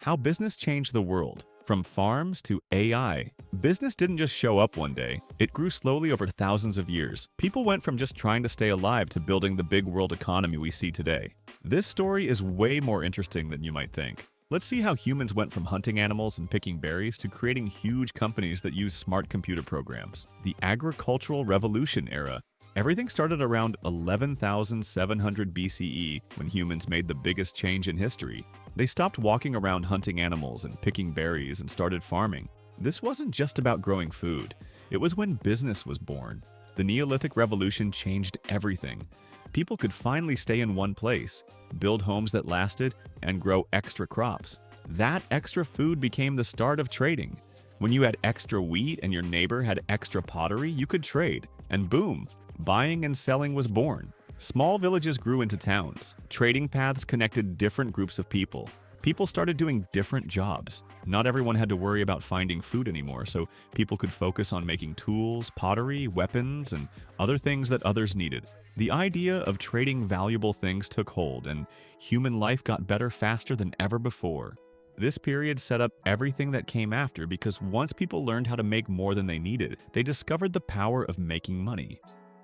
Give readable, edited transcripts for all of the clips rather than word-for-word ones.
How business changed the world. From farms to AI, business didn't just show up one day. It grew slowly over thousands of years. People went from just trying to stay alive to building the big world economy we see today. This story is way more interesting than you might think. Let's see how humans went from hunting animals and picking berries to creating huge companies that use smart computer programs. The Agricultural Revolution era. Everything started around 11,700 BCE when humans made the biggest change in history. They stopped walking around hunting animals and picking berries and started farming. This wasn't just about growing food. It was when business was born. The Neolithic Revolution changed everything. People could finally stay in one place, build homes that lasted, and grow extra crops. That extra food became the start of trading. When you had extra wheat and your neighbor had extra pottery, you could trade. And boom, buying and selling was born. Small villages grew into towns. Trading paths connected different groups of people. People started doing different jobs. Not everyone had to worry about finding food anymore, so people could focus on making tools, pottery, weapons, and other things that others needed. The idea of trading valuable things took hold, and human life got better faster than ever before. This period set up everything that came after because once people learned how to make more than they needed, they discovered the power of making money.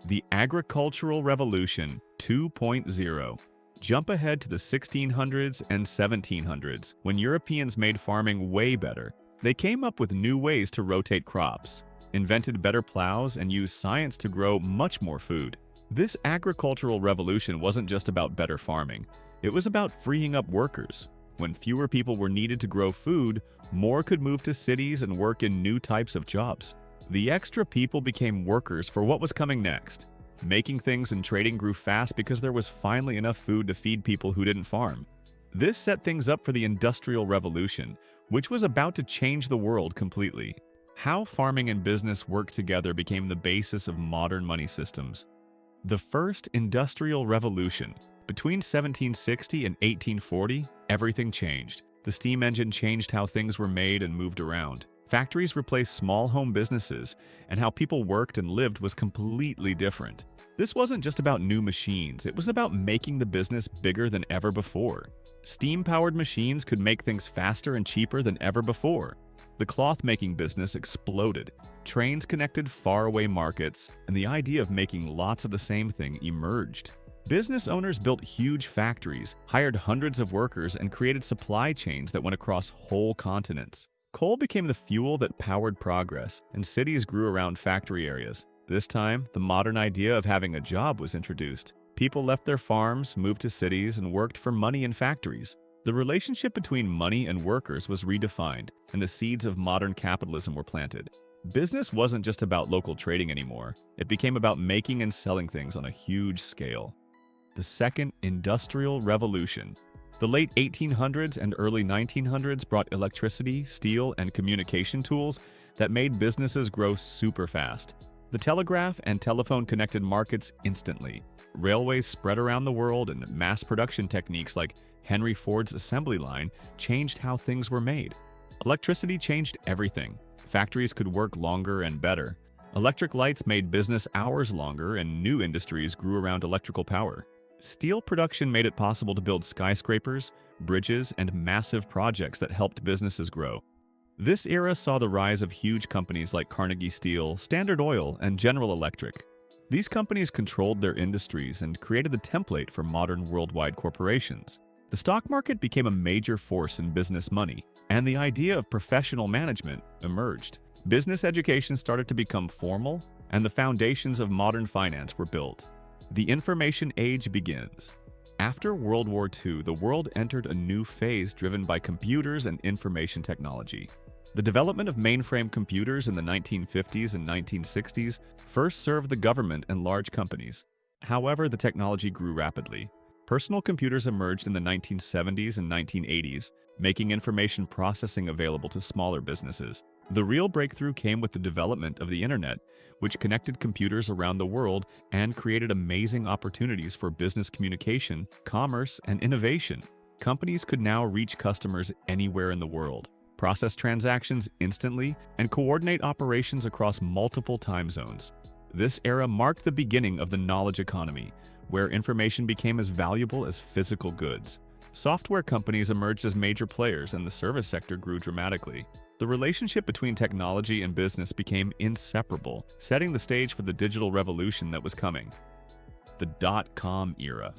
The Agricultural Revolution 2.0. Jump ahead to the 1600s and 1700s, when Europeans made farming way better. They came up with new ways to rotate crops, invented better plows, and used science to grow much more food. This agricultural revolution wasn't just about better farming. It was about freeing up workers. When fewer people were needed to grow food, more could move to cities and work in new types of jobs. The extra people became workers for what was coming next. Making things and trading grew fast because there was finally enough food to feed people who didn't farm. This set things up for the Industrial Revolution, which was about to change the world completely. How farming and business worked together became the basis of modern money systems. The First Industrial Revolution. Between 1760 and 1840, everything changed. The steam engine changed how things were made and moved around. Factories replaced small home businesses, and how people worked and lived was completely different. This wasn't just about new machines, it was about making the business bigger than ever before. Steam-powered machines could make things faster and cheaper than ever before. The cloth-making business exploded. Trains connected faraway markets, and the idea of making lots of the same thing emerged. Business owners built huge factories, hired hundreds of workers, and created supply chains that went across whole continents. Coal became the fuel that powered progress, and cities grew around factory areas. This time, the modern idea of having a job was introduced. People left their farms, moved to cities, and worked for money in factories. The relationship between money and workers was redefined, and the seeds of modern capitalism were planted. Business wasn't just about local trading anymore. It became about making and selling things on a huge scale. The Second Industrial Revolution. The late 1800s and early 1900s brought electricity, steel, and communication tools that made businesses grow super fast. The telegraph and telephone connected markets instantly. Railways spread around the world, and mass production techniques like Henry Ford's assembly line changed how things were made. Electricity changed everything. Factories could work longer and better. Electric lights made business hours longer, and new industries grew around electrical power. Steel production made it possible to build skyscrapers, bridges, and massive projects that helped businesses grow. This era saw the rise of huge companies like Carnegie Steel, Standard Oil, and General Electric. These companies controlled their industries and created the template for modern worldwide corporations. The stock market became a major force in business money, and the idea of professional management emerged. Business education started to become formal, and the foundations of modern finance were built. The information age begins. After World War II, the world entered a new phase driven by computers and information technology. The development of mainframe computers in the 1950s and 1960s first served the government and large companies. However, the technology grew rapidly. Personal computers emerged in the 1970s and 1980s, making information processing available to smaller businesses. The real breakthrough came with the development of the internet, which connected computers around the world and created amazing opportunities for business communication, commerce, and innovation. Companies could now reach customers anywhere in the world, process transactions instantly, and coordinate operations across multiple time zones. This era marked the beginning of the knowledge economy, where information became as valuable as physical goods. Software companies emerged as major players and the service sector grew dramatically. The relationship between technology and business became inseparable, setting the stage for the digital revolution that was coming. The dot-com era.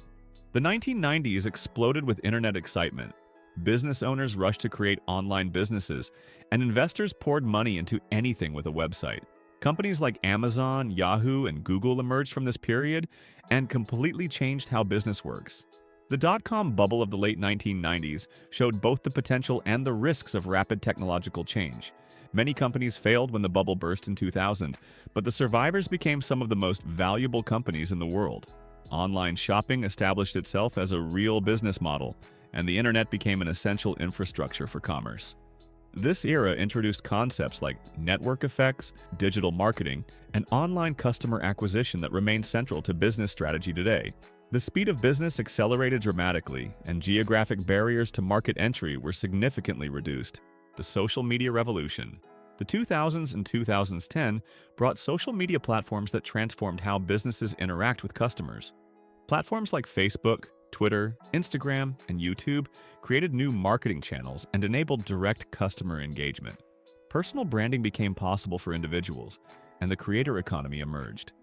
The 1990s exploded with internet excitement. Business owners rushed to create online businesses, and investors poured money into anything with a website. Companies like Amazon, Yahoo, and Google emerged from this period and completely changed how business works. The dot-com bubble of the late 1990s showed both the potential and the risks of rapid technological change. Many companies failed when the bubble burst in 2000, but the survivors became some of the most valuable companies in the world. Online shopping established itself as a real business model, and the internet became an essential infrastructure for commerce. This era introduced concepts like network effects, digital marketing, and online customer acquisition that remain central to business strategy today. The speed of business accelerated dramatically, and geographic barriers to market entry were significantly reduced. The social media revolution. The 2000s and 2010 brought social media platforms that transformed how businesses interact with customers. Platforms like Facebook, Twitter, Instagram, and YouTube created new marketing channels and enabled direct customer engagement. Personal branding became possible for individuals, and the creator economy emerged.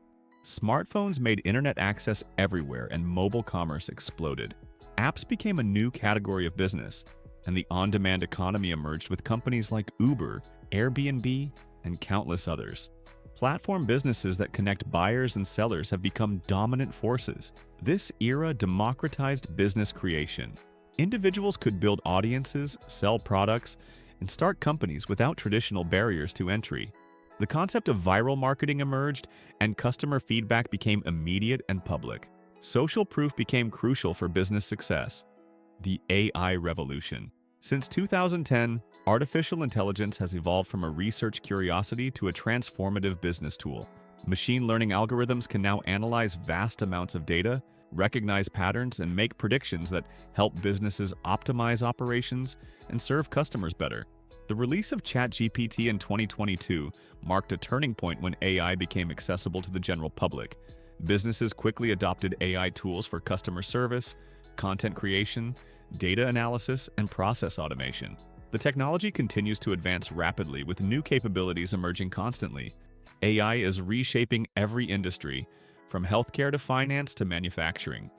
Smartphones made internet access everywhere, and mobile commerce exploded. Apps became a new category of business, and the on-demand economy emerged with companies like Uber, Airbnb, and countless others. Platform businesses that connect buyers and sellers have become dominant forces. This era democratized business creation. Individuals could build audiences, sell products, and start companies without traditional barriers to entry. The concept of viral marketing emerged, and customer feedback became immediate and public. Social proof became crucial for business success. The AI revolution. Since 2010, artificial intelligence has evolved from a research curiosity to a transformative business tool. Machine learning algorithms can now analyze vast amounts of data, recognize patterns, and make predictions that help businesses optimize operations and serve customers better. The release of ChatGPT in 2022 marked a turning point when AI became accessible to the general public. Businesses quickly adopted AI tools for customer service, content creation, data analysis, and process automation. The technology continues to advance rapidly, with new capabilities emerging constantly. AI is reshaping every industry, from healthcare to finance to manufacturing.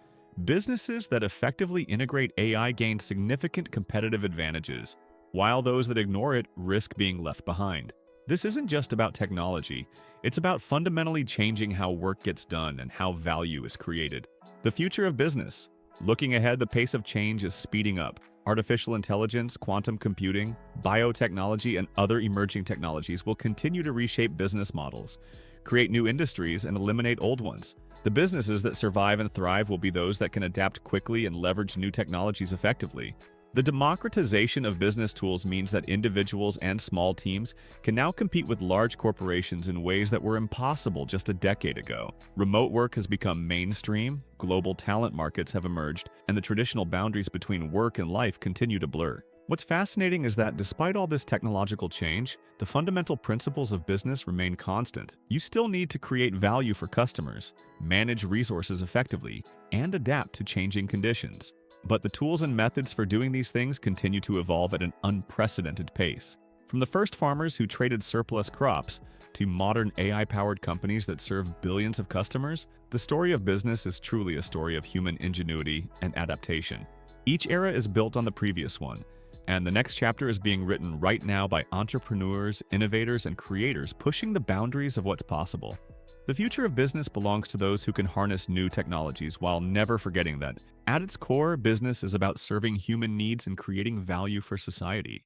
Businesses that effectively integrate AI gain significant competitive advantages, while those that ignore it risk being left behind. This isn't just about technology, it's about fundamentally changing how work gets done and how value is created. The future of business. Looking ahead, the pace of change is speeding up. Artificial intelligence, quantum computing, biotechnology, and other emerging technologies will continue to reshape business models, create new industries, and eliminate old ones. The businesses that survive and thrive will be those that can adapt quickly and leverage new technologies effectively. The democratization of business tools means that individuals and small teams can now compete with large corporations in ways that were impossible just a decade ago. Remote work has become mainstream, global talent markets have emerged, and the traditional boundaries between work and life continue to blur. What's fascinating is that despite all this technological change, the fundamental principles of business remain constant. You still need to create value for customers, manage resources effectively, and adapt to changing conditions. But the tools and methods for doing these things continue to evolve at an unprecedented pace. From the first farmers who traded surplus crops to modern AI-powered companies that serve billions of customers, the story of business is truly a story of human ingenuity and adaptation. Each era is built on the previous one, and the next chapter is being written right now by entrepreneurs, innovators, and creators pushing the boundaries of what's possible. The future of business belongs to those who can harness new technologies while never forgetting that, at its core, business is about serving human needs and creating value for society.